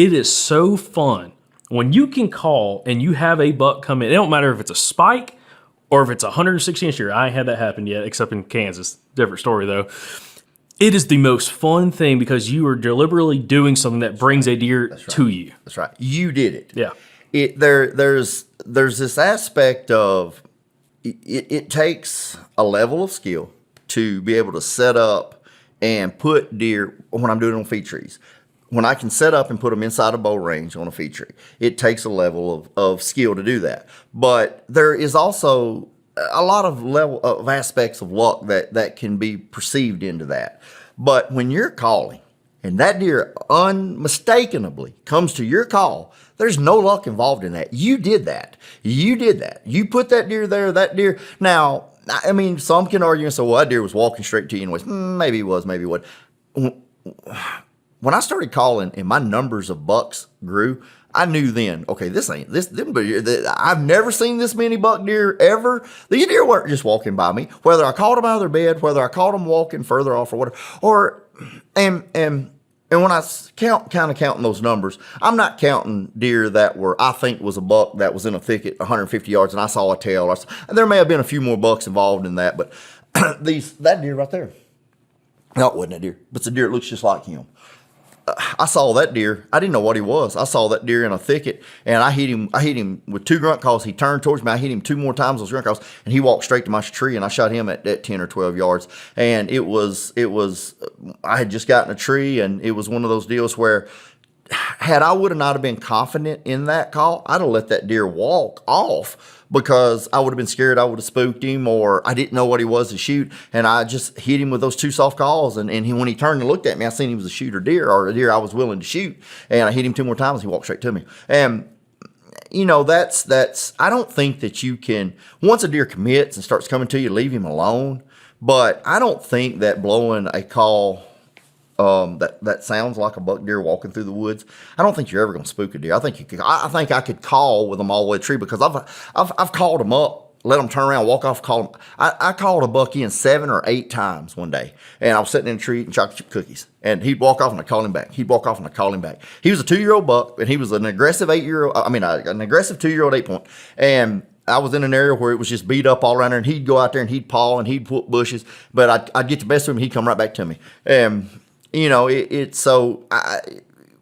It is so fun when you can call and you have a buck come in. It don't matter if it's a spike or if it's a 160-inch deer. I ain't had that happen yet, except in Kansas. Different story though. It is the most fun thing because you are deliberately doing something that brings a deer to you. That's right. You did it. Yeah. There's this aspect of it takes a level of skill to be able to set up and put deer when I'm doing it on feed trees. When I can set up and put them inside a bow range on a feed tree, it takes a level of skill to do that. But there is also a lot of aspects of luck that can be perceived into that. But when you're calling and that deer unmistakably comes to your call, there's no luck involved in that. You did that. You did that. You put that deer there, that deer. Now, I mean, some can argue and say, well, that deer was walking straight to you anyways. Maybe he was, maybe he wasn't. When I started calling and my numbers of bucks grew, I knew then, okay, I've never seen this many buck deer ever. These deer weren't just walking by me. Whether I caught them out of their bed, whether I caught them walking further off or whatever, and when I kind of counting those numbers, I'm not counting deer that I think was a buck that was in a thicket 150 yards and I saw a tail. There may have been a few more bucks involved in that, but that deer right there, no, it wasn't that deer, but it's a deer that looks just like him. I saw that deer. I didn't know what he was. I saw that deer in a thicket, and I hit him with 2 grunt calls. He turned towards me. I hit him 2 more times those grunt calls, and he walked straight to my tree, and I shot him at 10 or 12 yards. And it was. I had just gotten a tree, and it was one of those deals where, had I would have not have been confident in that call, I'd have let that deer walk off because I would have been scared I would have spooked him or I didn't know what he was to shoot. And I just hit him with those 2 soft calls. And when he turned and looked at me, I seen he was a shooter deer or a deer I was willing to shoot. And I hit him 2 more times. He walked straight to me. And, you know, that's I don't think that you can, once a deer commits and starts coming to you, leave him alone. But I don't think that blowing a call that sounds like a buck deer walking through the woods, I don't think you're ever going to spook a deer. I think I could call with them all the way to the tree because I've called them up, let them turn around, walk off, call them. I called a buck in 7 or 8 times one day, and I was sitting in a tree eating chocolate chip cookies, and he'd walk off and I call him back. He'd walk off and I call him back. He was a 2-year-old buck, and he was an aggressive 8-year-old. An aggressive 2-year-old 8-point, and I was in an area where it was just beat up all around there, and he'd go out there and he'd paw and he'd whoop bushes, but I'd get the best of him, and he'd come right back to me. You know,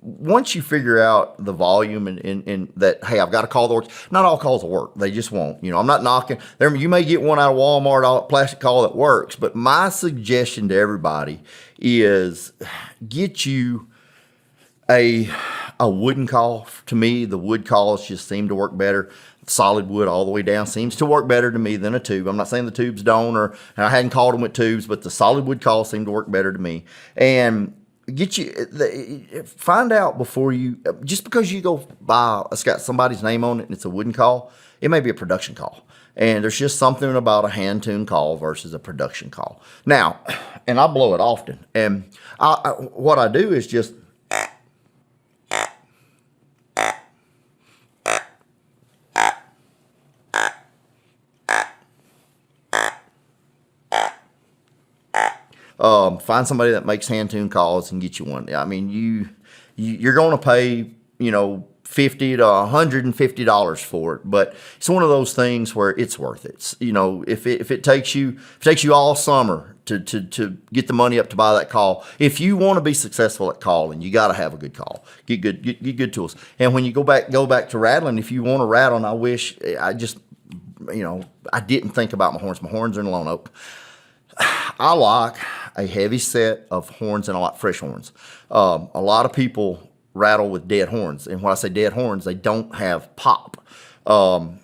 once you figure out the volume and that, hey, I've got to call the works. Not all calls will work. They just won't. You know, I'm not knocking. You may get one out of Walmart, a plastic call that works, but my suggestion to everybody is get you a wooden call. To me, the wood calls just seem to work better. Solid wood all the way down seems to work better to me than a tube. I'm not saying the tubes don't, and I hadn't called them with tubes, but the solid wood calls seem to work better to me. And find out before you, just because you go buy, it's got somebody's name on it and it's a wooden call, it may be a production call. And there's just something about a hand-tuned call versus a production call. Now, and I blow it often, and what I do is just, find somebody that makes hand-tuned calls and get you one. I mean, you're going to pay, you know, $50 to $150 for it, but it's one of those things where it's worth it. You know, if it takes you all summer to get the money up to buy that call, if you want to be successful at calling, you got to have a good call. Get good tools. And when you go back to rattling, if you want to rattle, and I didn't think about my horns. My horns are in lone oak. I like a heavy set of horns and I like fresh horns. A lot of people rattle with dead horns, and when I say dead horns, they don't have pop, and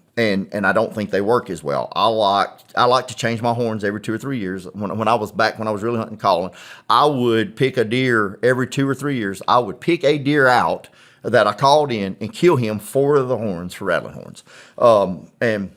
I don't think they work as well. I like to change my horns every 2 or 3 years. When I was really hunting calling, I would pick a deer every 2 or 3 years. I would pick a deer out that I called in and kill him 4 of the horns for rattling horns, and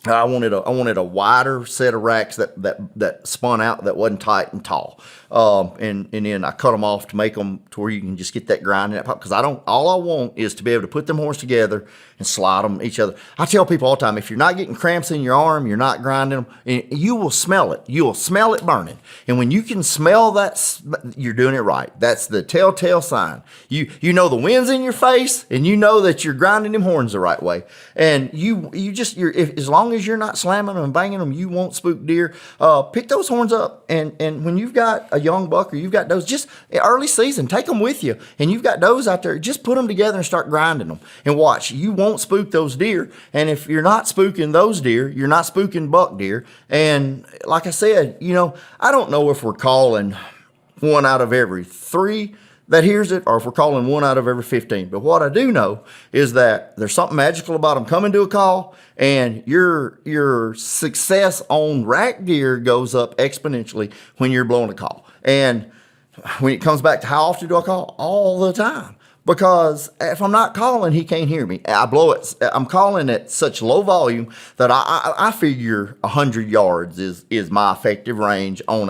I wanted a wider set of racks that spun out, that wasn't tight and tall. And then I cut them off to make them to where you can just get that grind in that pop. Because all I want is to be able to put them horns together and slide them each other. I tell people all the time, if you're not getting cramps in your arm, you're not grinding them, and you will smell it. You will smell it burning. And when you can smell that, you're doing it right. That's the telltale sign. You know the wind's in your face, and you know that you're grinding them horns the right way. And as long as you're not slamming them and banging them, you won't spook deer. Pick those horns up, and when you've got a young buck or you've got does, just early season, take them with you, and you've got does out there, just put them together and start grinding them, and watch. You won't spook those deer. And if you're not spooking those deer, you're not spooking buck deer. And like I said, I don't know if we're calling 1 out of every 3 that hears it, or if we're calling 1 out of every 15. But what I do know is that there's something magical about them coming to a call, and your success on rack deer goes up exponentially when you're blowing a call. And when it comes back to how often do I call? All the time. Because if I'm not calling, he can't hear me. I blow it. I'm calling at such low volume that I figure 100 yards is my effective range on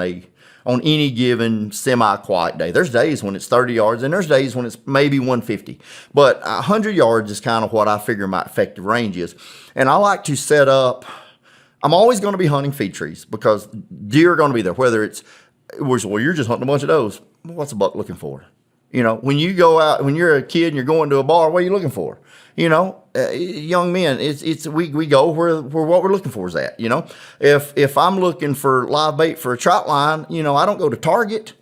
any given semi-quiet day. There's days when it's 30 yards, and there's days when it's maybe 150. But 100 yards is kind of what I figure my effective range is. And I like to set up, I'm always going to be hunting feed trees because deer are going to be there, whether it's, well, you're just hunting a bunch of does. What's a buck looking for? When you go out, when you're a kid and you're going to a bar, what are you looking for? Young men, we go where what we're looking for is at. If I'm looking for live bait for a trout line, I don't go to Target.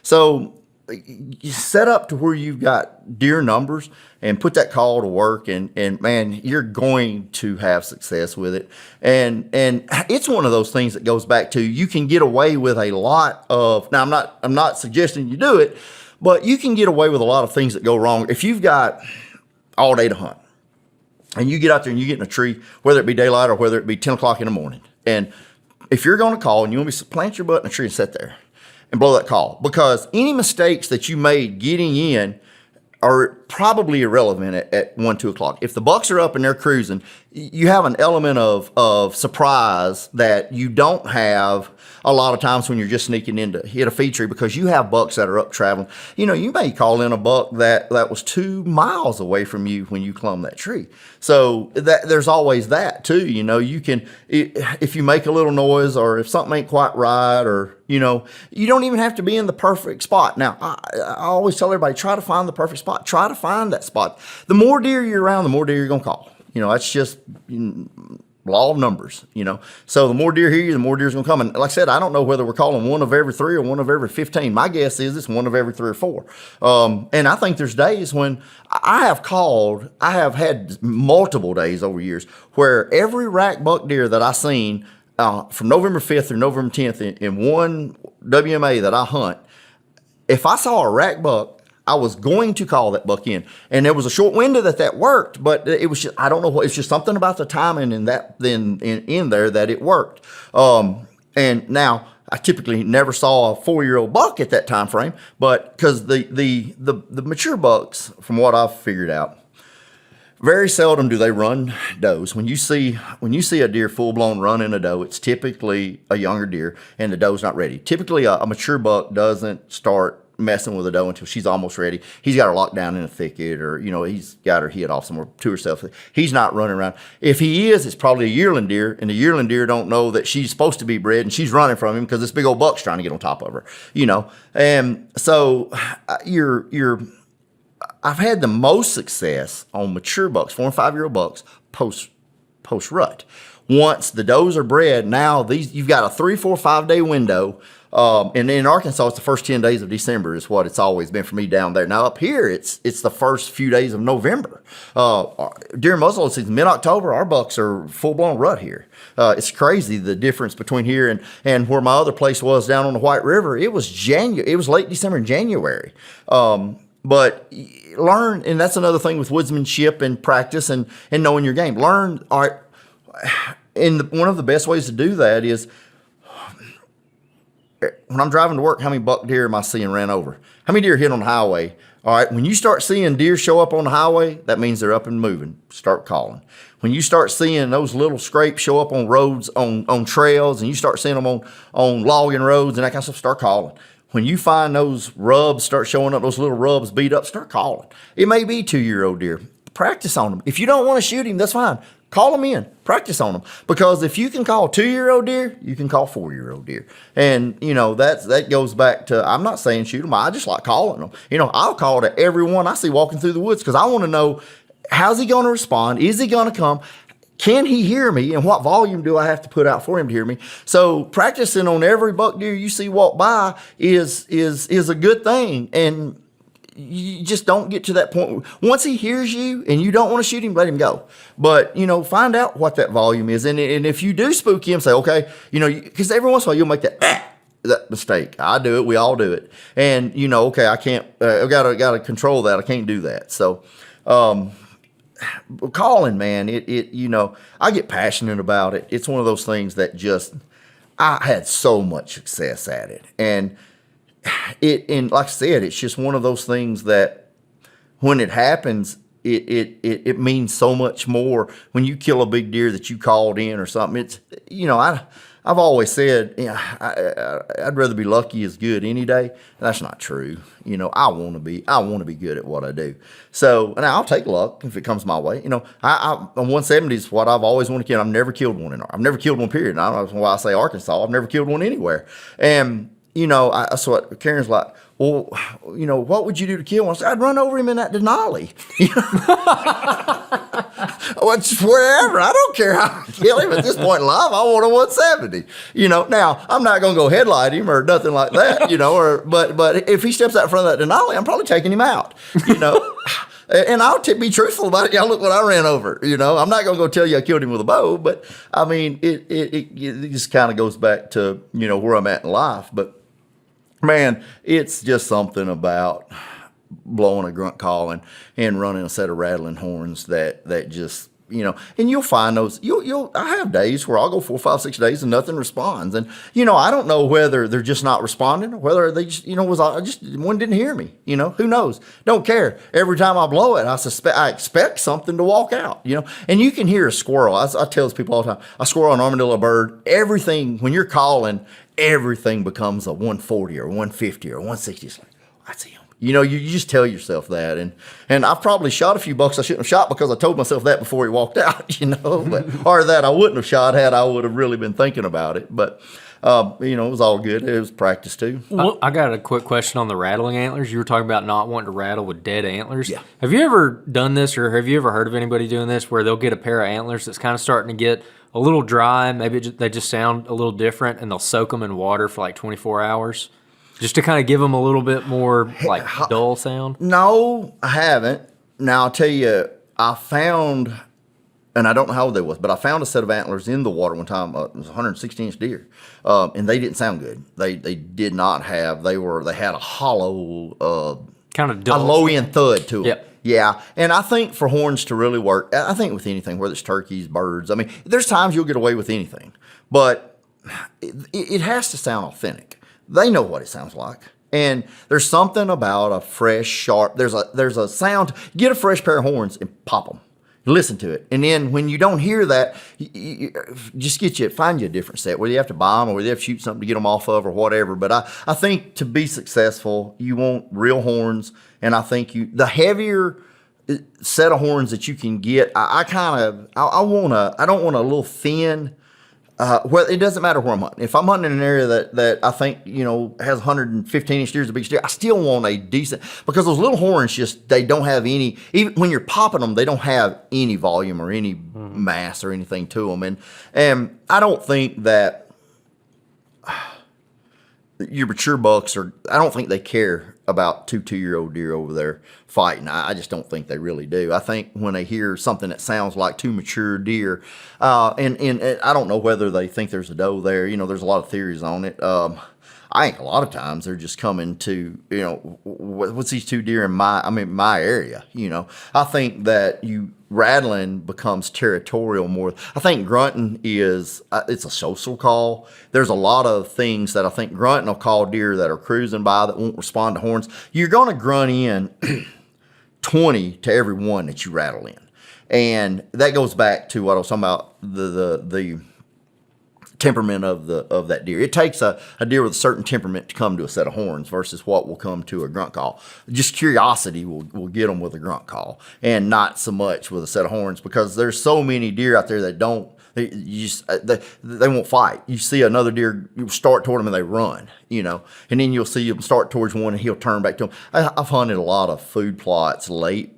So you set up to where you've got deer numbers and put that call to work, and man, you're going to have success with it. And it's one of those things that goes back to, you can get away with a lot of, now I'm not suggesting you do it, but you can get away with a lot of things that go wrong if you've got all day to hunt, and you get out there and you get in a tree, whether it be daylight or whether it be 10 o'clock in the morning. And if you're going to call and you want to plant your butt in a tree and sit there and blow that call, because any mistakes that you made getting in are probably irrelevant at 1, 2 o'clock. If the bucks are up and they're cruising, you have an element of surprise that you don't have a lot of times when you're just sneaking in to hit a feed tree, because you have bucks that are up traveling. You may call in a buck that was 2 miles away from you when you clumb that tree. So there's always that too. You can, if you make a little noise, or if something ain't quite right, or you don't even have to be in the perfect spot. Now, I always tell everybody, try to find the perfect spot. Try to find that spot. The more deer you're around, the more deer you're gonna call. That's just law of numbers, So the more deer hear you, the more deer's gonna come. And like I said, I don't know whether we're calling 1 of every 3 or 1 of every 15. My guess is it's 1 of every 3 or 4. And I think there's days when I have had multiple days over years where every rack buck deer that I seen from November 5th through November 10th in one WMA that I hunt, if I saw a rack buck, I was going to call that buck in. And there was a short window that worked, but it was just, I don't know what, it's just something about the timing in there that it worked. And now I typically never saw a 4-year-old buck at that time frame, but because the mature bucks, from what I've figured out, very seldom do they run does. When you see a deer full blown running a doe, it's typically a younger deer and the doe's not ready. Typically a mature buck doesn't start messing with a doe until she's almost ready. He's got her locked down in a thicket, or he's got her hid off somewhere to herself. He's not running around. If he is, it's probably a yearling deer, and the yearling deer don't know that she's supposed to be bred, and she's running from him because this big old buck's trying to get on top of her. And so I've had the most success on mature bucks, 4 and 5-year-old bucks, post rut. Once the does are bred, now you've got a 3, 4, 5 day window. And in Arkansas, it's the first 10 days of December is what it's always been for me down there. Now up here, it's the first few days of November. During muzzleload season, mid-October, our bucks are full-blown rut here. It's crazy the difference between here and where my other place was down on the White River. It was late December and January. But learn, and that's another thing with woodsmanship and practice and knowing your game. Learn, all right, and one of the best ways to do that is, when I'm driving to work, how many buck deer am I seeing ran over? How many deer hit on the highway All right, when you start seeing deer show up on the highway, that means they're up and moving. Start calling. When you start seeing those little scrapes show up on roads, on trails, and you start seeing them on logging roads and that kind of stuff, start calling. When you find those rubs start showing up, those little rubs beat up, start calling. It may be 2-year-old deer. Practice on them. If you don't want to shoot him, that's fine. Call them in. Practice on them. Because if you can call 2-year-old deer, you can call 4-year-old deer. And, that goes back to, I'm not saying shoot them. I just like calling them. I'll call to everyone I see walking through the woods because I want to know, how's he going to respond? Is he going to come? Can he hear me? And what volume do I have to put out for him to hear me? So practicing on every buck deer you see walk by is a good thing. And you just don't get to that point. Once he hears you and you don't want to shoot him, let him go. But, find out what that volume is. And if you do spook him, say, okay, because every once in a while you'll make that mistake. I do it. We all do it. And, okay, I can't, I've got to control that. I can't do that. So, calling, man, I get passionate about it. It's one of those things that I had so much success at it. And like I said, it's just one of those things that when it happens, it means so much more when you kill a big deer that you called in or something. It's, I've always said, I'd rather be lucky as good any day. That's not true. I want to be good at what I do. So, and I'll take luck if it comes my way. On 170 is what I've always wanted to kill. I've never killed one I've never killed one, period. And I don't know why I say Arkansas. I've never killed one anywhere. And, so Karen's like, well, what would you do to kill one? I said, I'd run over him in that Denali. Well, just wherever. I don't care how I kill him at this point in life. I want a 170. Now I'm not going to go headlight him or nothing like that, but if he steps out in front of that Denali, I'm probably taking him out, And I'll be truthful about it. Y'all, look what I ran over. I'm not going to go tell you I killed him with a bow, but I mean, it just kind of goes back to, where I'm at in life. But man, it's just something about blowing a grunt call and running a set of rattling horns that just, and you'll find those, I have days where I'll go 4, 5, 6 days and nothing responds. And, I don't know whether they're just not responding or whether they just, one didn't hear me, who knows? Don't care. Every time I blow it, I expect something to walk out, and you can hear a squirrel. I tell these people all the time, a squirrel, an armadillo, a bird, everything, when you're calling, everything becomes a 140 or 150 or 160. It's like, I see him. You just tell yourself that. And I've probably shot a few bucks I shouldn't have shot because I told myself that before he walked out, or that I wouldn't have shot had I would have really been thinking about it. But, it was all good. It was practice too. I got a quick question on the rattling antlers. You were talking about not wanting to rattle with dead antlers. Yeah. Have you ever done this, or have you ever heard of anybody doing this where they'll get a pair of antlers that's kind of starting to get a little dry, maybe they just sound a little different, and they'll soak them in water for like 24 hours? Just to kind of give them a little bit more like dull sound? No, I haven't. Now, I'll tell you, I found, and I don't know how old they was, but I found a set of antlers in the water one time. It was a 160-inch deer, and they didn't sound good. They did not have, they had a hollow, kind of dull, a low-end thud to them. Yep. Yeah, and I think for horns to really work, I think with anything, whether it's turkeys, birds, I mean, there's times you'll get away with anything, but it has to sound authentic. They know what it sounds like. And there's something about a fresh, sharp, there's a sound. Get a fresh pair of horns and pop them. Listen to it. And then when you don't hear that, find you a different set, whether you have to buy them or whether you have to shoot something to get them off of or whatever. But I think to be successful, you want real horns. And I think the heavier set of horns that you can get, I don't want a little thin. Well, it doesn't matter where I'm hunting. If I'm hunting in an area that I think, has 115-inch deer, is a big deer, I still want a decent, because those little horns they don't have any, even when you're popping them, they don't have any volume or any mass or anything to them. And I don't think that your mature bucks I don't think they care about 2-year-old deer over there fighting. I just don't think they really do. I think when they hear something that sounds like 2 mature deer, and I don't know whether they think there's a doe there. There's a lot of theories on it. I think a lot of times they're just coming to, what's these two deer in my area, I think that rattling becomes territorial more. I think grunting it's a social call. There's a lot of things that I think grunting will call deer that are cruising by that won't respond to horns. You're going to grunt in 20 to every one that you rattle in. And that goes back to what I was talking about, the temperament of that deer. It takes a deer with a certain temperament to come to a set of horns versus what will come to a grunt call. Just curiosity will get them with a grunt call, and not so much with a set of horns, because there's so many deer out there that they won't fight. You see another deer, you start toward them and they run, and then you'll see them start towards one and he'll turn back to them. I've hunted a lot of food plots late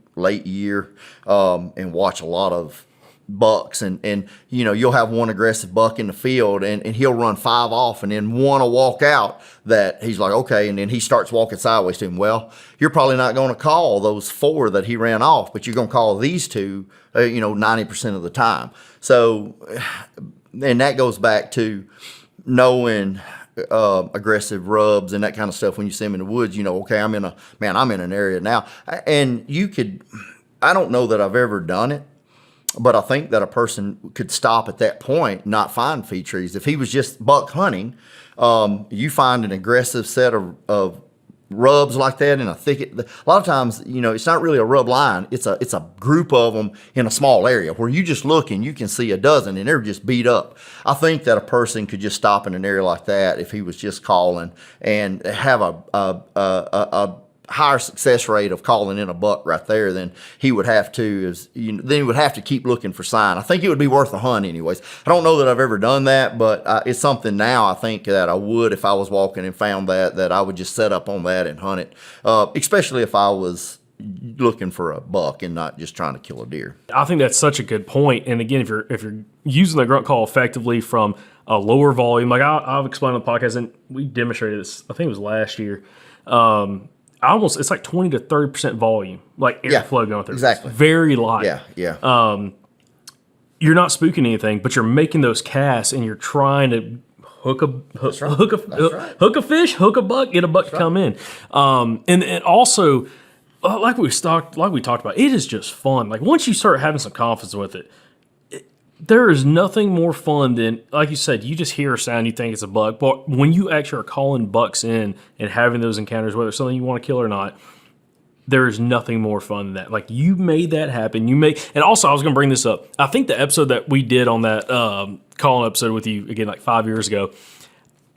year, and watch a lot of bucks, and you'll have one aggressive buck in the field, and he'll run 5 off, and then one will walk out that he's like, okay, and then he starts walking sideways to him. Well, you're probably not going to call those 4 that he ran off, but you're going to call these 2 90% of the time. So, and that goes back to knowing aggressive rubs and that kind of stuff. When you see them in the woods, okay, I'm in an area now, and I don't know that I've ever done it, but I think that a person could stop at that point, not find feed trees. If he was just buck hunting, you find an aggressive set of rubs like that in a thicket. A lot of times, it's not really a rub line. It's a group of them in a small area where you just look and you can see a dozen and they're just beat up. I think that a person could just stop in an area like that if he was just calling, and have a higher success rate of calling in a buck right there than he would have to. Then he would have to keep looking for sign. I think it would be worth a hunt anyways. I don't know that I've ever done that, but it's something now I think that I would, if I was walking and found that I would just set up on that and hunt it, especially if I was looking for a buck and not just trying to kill a deer. I think that's such a good point. And again, if you're using the grunt call effectively from a lower volume, like I've explained on the podcast, and we demonstrated this, I think it was last year. It's like 20 to 30% volume, like airflow going through. Exactly. It's very light. Yeah. You're not spooking anything, but you're making those casts, and you're trying to hook a fish, hook a buck, get a buck to come in. And also, like we talked about, it is just fun. Like once you start having some confidence with it, there is nothing more fun than, like you said, you just hear a sound, you think it's a buck. But when you actually are calling bucks in and having those encounters, whether it's something you want to kill or not, there is nothing more fun than that. Like you made that happen. And also I was going to bring this up. I think the episode that we did on that calling episode with you, again, like 5 years ago,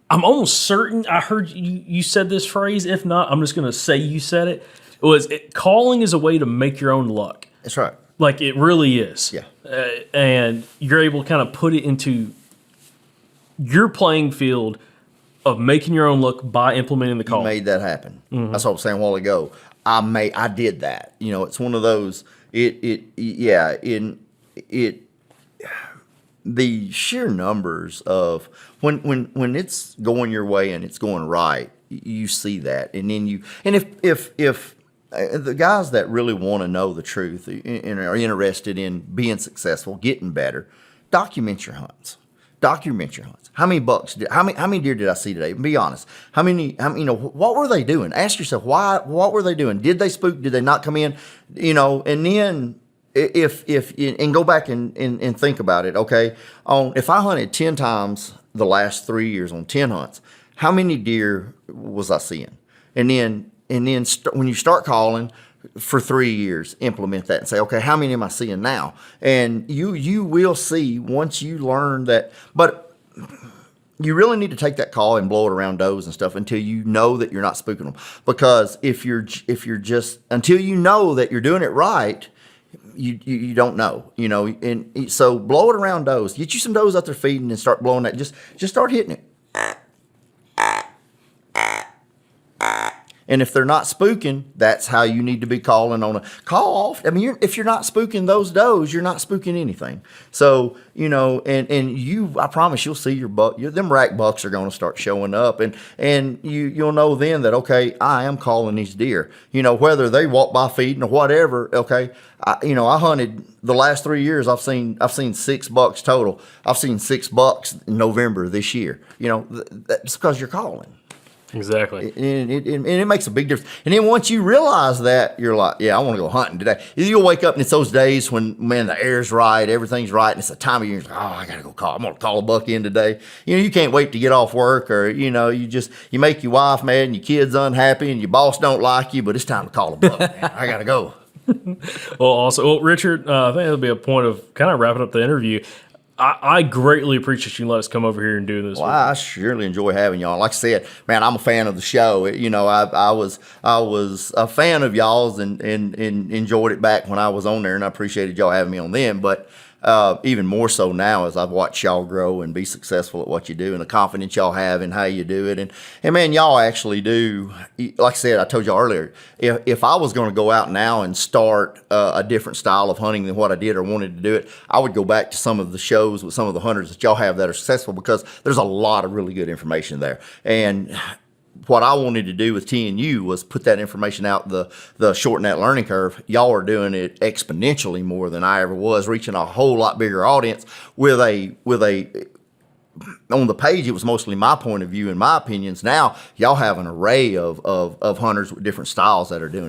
I'm almost certain I heard you said this phrase. If not, I'm just going to say you said it. Calling is a way to make your own luck. That's right. Like it really is. Yeah. And you're able to kind of put it into your playing field of making your own luck by implementing the call. You made that happen. Mm-hmm. That's what I was saying a while ago. I did that. It's one of those. The sheer numbers of when it's going your way and it's going right, you see that, and then if the guys that really want to know the truth and are interested in being successful, getting better, document your hunts. How many bucks? How many deer did I see today? Be honest. How many? What were they doing? Ask yourself why. What were they doing? Did they spook? Did they not come in? And then if go back and think about it. Okay, if I hunted 10 times the last 3 years on 10 hunts, how many deer was I seeing? And then when you start calling for 3 years, implement that and say, okay, how many am I seeing now? And you will see once you learn that. But you really need to take that call and blow it around does and stuff until you know that you're not spooking them. Because if you're just until you know that you're doing it right, you don't know, And so blow it around does. Get you some does out there feeding and start blowing that. Just start hitting it. And if they're not spooking, that's how you need to be calling on a call off. I mean, if you're not spooking those does, you're not spooking anything. So, I promise you'll see your buck. Them rack bucks are going to start showing up, and you'll know then that, okay, I am calling these deer. Whether they walk by feeding or whatever. Okay, I hunted the last 3 years. I've seen 6 bucks total. I've seen 6 bucks in November this year. That's because you're calling. Exactly. And it makes a big difference. And then once you realize that, you're like, yeah, I want to go hunting today. You'll wake up and it's those days when, man, the air's right, everything's right, and it's the time of year. Like, oh, I got to go call. I'm going to call a buck in today. You can't wait to get off work, or, you make your wife mad and your kids unhappy and your boss don't like you, but it's time to call a buck. Man, I got to go. Richard, I think that'll be a point of kind of wrapping up the interview. I greatly appreciate you let us come over here and do this. Well, I surely enjoy having y'all. Like I said, man, I'm a fan of the show. I was a fan of y'all's and enjoyed it back when I was on there, and I appreciated y'all having me on then. But even more so now as I've watched y'all grow and be successful at what you do and the confidence y'all have in how you do it. And man, y'all actually do, like I said, I told y'all earlier, if I was going to go out now and start a different style of hunting than what I did or wanted to do it, I would go back to some of the shows with some of the hunters that y'all have that are successful, because there's a lot of really good information there. And what I wanted to do with TNU was put that information out, the shorten that learning curve. Y'all are doing it exponentially more than I ever was, reaching a whole lot bigger audience with a on the page. It was mostly my point of view and my opinions. Now y'all have an array of hunters with different styles that are doing it.